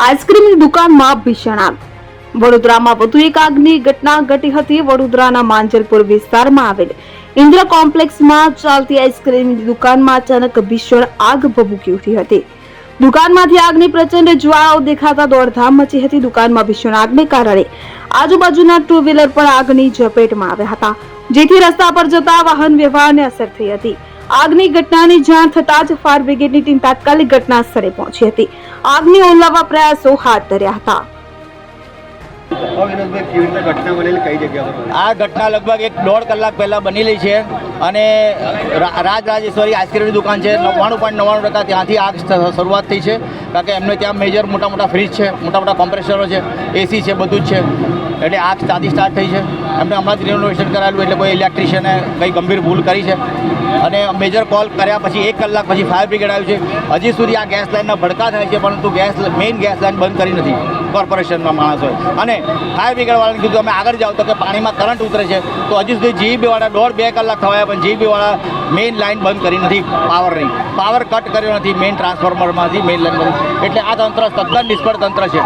આઈસ્ક્રીમની દુકાનમાં ભીષણ આગ. વડોદરામાં વધુ એક આગની ઘટના ઘટી હતી. વડોદરાના માંજલપુર વિસ્તારમાં આવેલ ઇન્દ્ર કોમ્પ્લેક્સમાં ચાલતી આઈસ્ક્રીમની દુકાનમાં અચાનક ભીષણ આગ ભભૂકી ઉઠી હતી. દુકાનમાંથી આગની પ્રચંડ જ્વાળાઓ દેખાતા દોડધામ મચી હતી. દુકાનમાં ભીષણ આગને કારણે આજુબાજુના ટુ વ્હીલર પણ આગની ઝપેટમાં આવ્યા હતા, જેથી રસ્તા પર જતા વાહન વ્યવહારને અસર થઈ હતી. આગની ઘટનાની જાણ થતાં જ ફાયર બ્રિગેડની ટીમ તાત્કાલિક ઘટના સ્થળે પહોંચી હતી. આગને ઓલવવા પ્રયાસો હાથ ધર્યા હતા. આ ઘટના લગભગ 1.5 કલાક પહેલાં બનેલી છે અને રાજરાજેશ્વરી આઈસ્ક્રીમની દુકાન છે. 99.99% ત્યાંથી આગ શરૂઆત થઈ છે, કારણ કે એમને ત્યાં મેજર મોટા ફ્રીજ છે, મોટા કોમ્પ્રેસરો છે, એસી છે, બધું જ છે. એટલે આગ ત્યાંથી સ્ટાર્ટ થઈ છે. એમને હમણાં જ રિનોવેશન કરાવેલું, એટલે કોઈ ઇલેક્ટ્રિશિયને કંઈ ગંભીર ભૂલ કરી છે અને મેજર કોલ કર્યા પછી 1 કલાક પછી ફાયર બ્રિગેડ આવ્યું છે. હજી સુધી આ ગેસ લાઇનના ભડકા થાય છે, પરંતુ મેઇન ગેસ લાઇન બંધ કરી નથી કોર્પોરેશનના માણસોએ. અને ફાયર બ્રિગેડવાળાને કીધું અમે આગળ જાઓ, તો કે પાણીમાં કરંટ ઉતરે છે. તો હજી સુધી જીબીવાળા 1.5-2 કલાક થવાયા, પણ જીબીવાળા મેઇન લાઇન બંધ કરી નથી, પાવર કટ કર્યો નથી મેઇન ટ્રાન્સફોર્મરમાંથી મેઇન લાઇન બંધ. એટલે આ તંત્ર તદ્દન નિષ્ફળ તંત્ર છે.